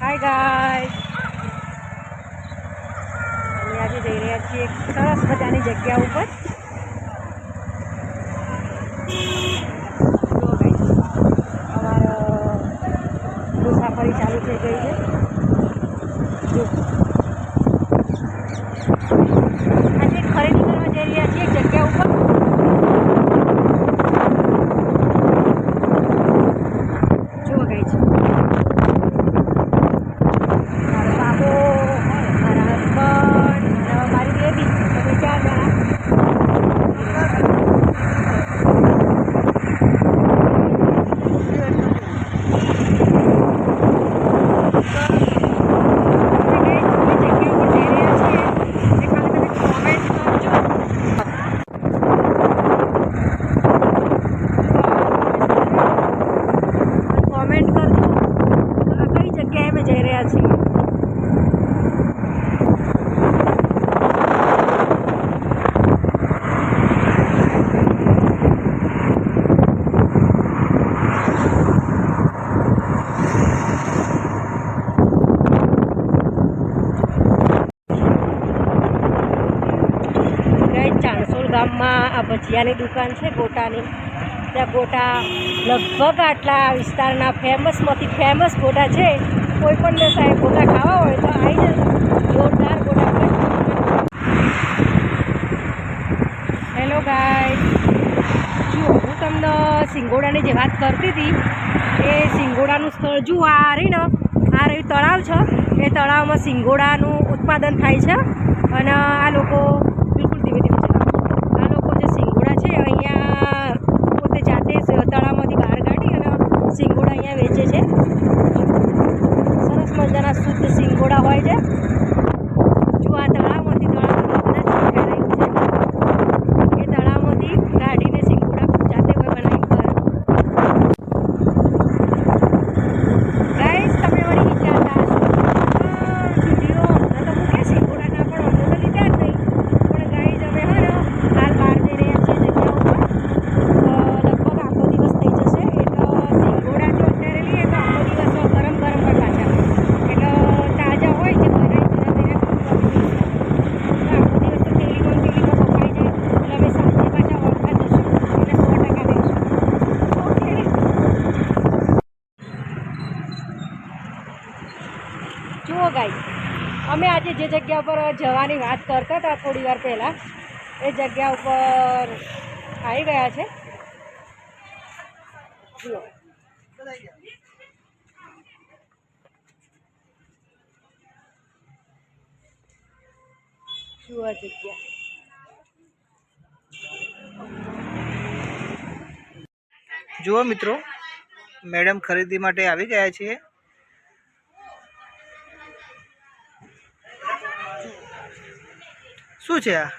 Hi guys, અમે આજે જઈ રહ્યા છીએ એક સરસ મજાની જગ્યા ઉપર. જો ગાઈસ, અમારો મુસાફરી ચાલુ થઈ ગઈ છે. જો આજે ખરીદી કરવા જઈ રહ્યા છીએ એક જગ્યા ઉપર. જો ગાઈસ, કોમેન્ટ કરજો કઈ જગ્યાએ અમે જઈ રહ્યા છીએ. ચાણસોલ ગામમાં આ ભજીયાની દુકાન છે ગોટાની. ત્યાં ગોટા લગભગ આટલા વિસ્તારના ફેમસમાંથી ફેમસ ગોટા છે. કોઈ પણ ને સાહેબ ગોટા ખાવા હોય તો આવી જજો, જોરદાર ગોટા હોય. હેલો ગાઈસ, જુઓ હું તમને સિંગોડાની જે વાત કરતી હતી એ સિંગોડાનું સ્થળ જુઓ. આ રહી ને, આ રહ્યું તળાવ છે. એ તળાવમાં સિંગોડાનું ઉત્પાદન થાય છે. અને આ લોકો બિલકુલ ધીમે ધીમે ચલાવે. આ લોકો જે સિંગોડા છે અહીંયા પોતે જાતે તળાવમાંથી બહાર કાઢી અને સિંગોડા અહીંયા વેચે છે. સરસ મજાના શુદ્ધ સિંગોડા હોય છે. જો આ તળાવમાંથી એ તળાવમાંથી કાઢીને સિંગોડા જાતે હોય બનાવી કરે. ગાઈસ, તમે વળી વિચારતા વિડીયો તો મૂકે સિંગોડા ના, પણ અમને તો લીધા જ નહીં. પણ ગાઈસ, અમે હા ને હાલ બહાર જઈ રહ્યા છીએ જગ્યા ઉપર. લગભગ આખો દિવસ થઈ જશે. એટલે સિંગોડા જો અત્યારે લઈએ તો આખો દિવસ ગરમ ગરમ હોય પાછા. એટલે તાજા હોય છે બનાવી તરત એને આખો દિવસ તો તેલીમાં બફાઈ જાય. એટલે અમે સાંજે પાછા ઓળખા જશું એટલે 100% લઈશું. ઓકે, જુઓ ગાઈસ, અમે આજે જે જગ્યા ઉપર જવાની વાત કરતા હતા થોડી વાર પહેલાં, એ જગ્યા ઉપર આવી ગયા છે. જુઓ, જુઓ જગ્યા. જુઓ મિત્રો, મેડમ ખરીદી માટે આવી ગયા છીએ. શું છે આ?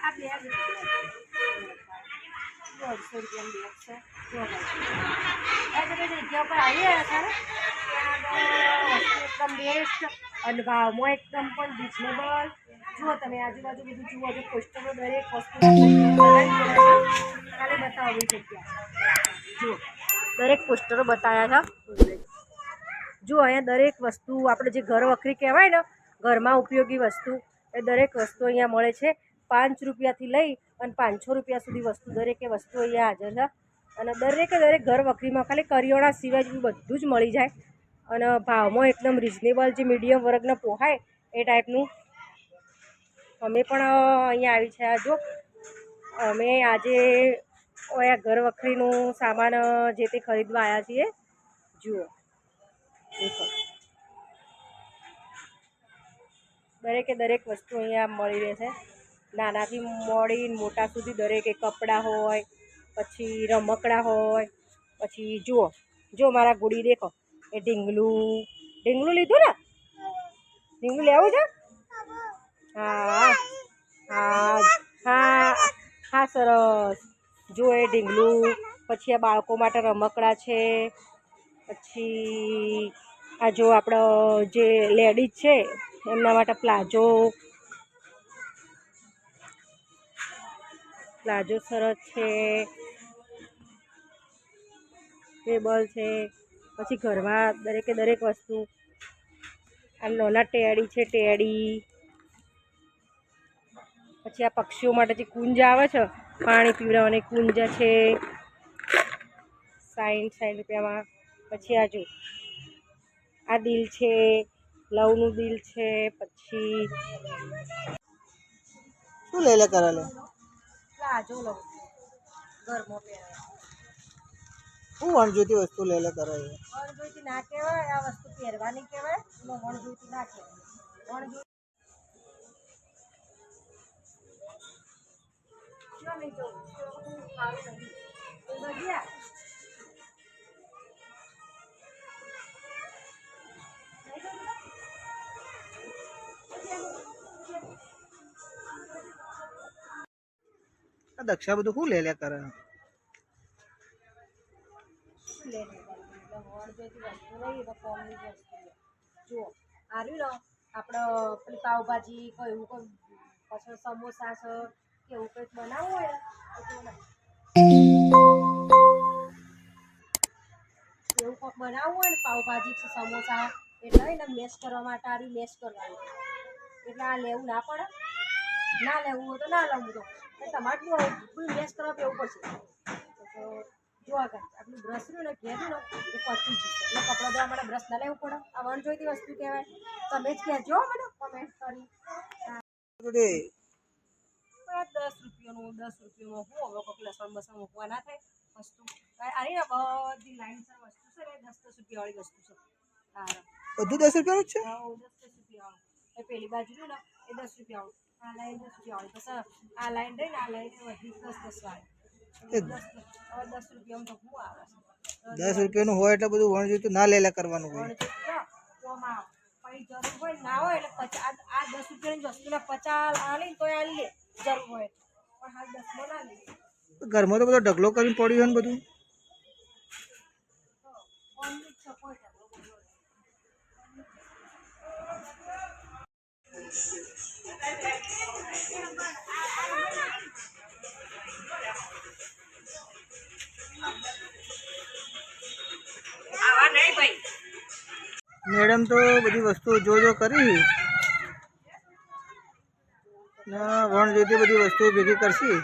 આ બેગ 150 રૂપિયાની બેગ છે. જો જગ્યા ઉપર આવી ગયા છે ને, ત્યાં એકદમ બેસ્ટ અને ભાવમાં એકદમ પણ રિઝનેબલ. જુઓ તમે આજુબાજુ બધું જુઓ છો, પોસ્ટરો દરેક વસ્તુ ખાલી બતાવો જગ્યા. જુઓ, દરેક પોસ્ટરો બતાવ્યા છે. જુઓ અહીંયા દરેક વસ્તુ આપણે જે ઘર વખરી કહેવાય ને, ઘરમાં ઉપયોગી વસ્તુ, એ દરેક વસ્તુ અહીંયા મળે છે. 5 રૂપિયાથી લઈ અને 500 રૂપિયા સુધી વસ્તુ, દરેકે વસ્તુ અહીંયા હાજર છે. અને દરેકે દરેક ઘર વખરીમાં ખાલી કરિયાણા સિવાય બધું જ મળી જાય. અને ભાવમાં એકદમ રિઝનેબલ, જે મીડિયમ વર્ગને પોહાય એ ટાઈપનું. અમે પણ અહીંયા આવી છે. જો અમે આજે અહીંયા ઘર વખરીનું સામાન જે તે ખરીદવા આવ્યા છીએ. જુઓ, દેખો, દરેકે દરેક વસ્તુ અહીંયા મળી રહેશે. નાનાથી મોડી મોટા સુધી દરેકે કપડાં હોય, પછી રમકડા હોય, પછી જુઓ જો મારા ગુડી દેખો, એ ઢીંગલું લીધું ને? ઢીંગલું લેવું છે? હા હા હા હા, સરસ. જો એ ઢીંગલું. પછી આ બાળકો માટે રમકડા છે. પછી આ જો આપણો જે લેડીઝ છે એમના માટે પ્લાઝો સરસ છે. ટેબલ છે. પછી ઘરમાં દરેકે દરેક વસ્તુ, આ નાના ટેડી છે ટેડી, પછી આ પક્ષીઓ માટે જે કુંજ આવે છે પાણી પીવડાવવાની કુંજ છે 60 રૂપિયામાં. પછી આ જો આ દિલ છે, લવનું દિલ છે. પછી શું લે લે કરેલો આ જો લવ ઘરમાં પહેરવા શું વણજોતી વસ્તુ લે લે કરે છે? વણજોઈતી ના કહેવાય, આ વસ્તુ પહેરવાની કહેવાય. વણજોઈતી ના કહેવાય. આ દક્ષા બધું શું લે લે કરે? જુઓ આ રહ્યું ને આપણે પેલી પાવભાજી કોઈ એવું કોઈ પછી સમોસા છે કે એવું કંઈક બનાવવું હોય ને એવું કંઈક બનાવવું હોય ને પાવભાજી છે સમોસા એટલે એને મેશ કરવા માટે આ મેશ કરવાનું. એટલે આ લેવું ના પડે, ના લેવું હોય તો ના લેવું તો તમારે શું મેશ કરવા દેવું પડશે. તો જો આગળ આપણું બ્રશ રહ્યું ને ઘેર ને એ પતી જશે એટલે કપડાં ધોવા માટે બ્રશ ના લેવું પડે. આ વણજોઈતી વસ્તુ કહેવાય. તમે જ કહેજો મને કમેન્ટ કરી. 10 રૂપિયાનું 10 રૂપિયામાં હું હવે કોઈક લસણ બસણ મૂકવા ના થાય વસ્તુ. આની ને બધી લાઈન સર વસ્તુ છે ને 10 રૂપિયાવાળી વસ્તુ છે. હા બધું 10 રૂપિયાનું જ છે? 10 રૂપિયાવાળું. એ પેલી બાજુ ને એ 10 રૂપિયાવાળું. આ લાઈન 10 રૂપિયાવાળી. પછી આ લાઈન રહી ને આ લાઈન બધી 10 વાળી. 10 રૂપિયામાં તો શું આવે છે? 10 રૂપિયાનું હોય એટલે બધું વણજોતું ના લે લે કરવાનું હોય. જરૂર હોય ના હોય એટલે આ 10 રૂપિયાની વસ્તુને 50 આલી તો આ લે જરૂર હોય પણ હાલ 10 માં ના લે. ઘરમાં તો બધો ઢગલો કરીને પડ્યું હોય ને બધું. મેડમ તો બધી વસ્તુઓ જો કરી ને વણજોતી બધી વસ્તુઓ ભેગી કરશી.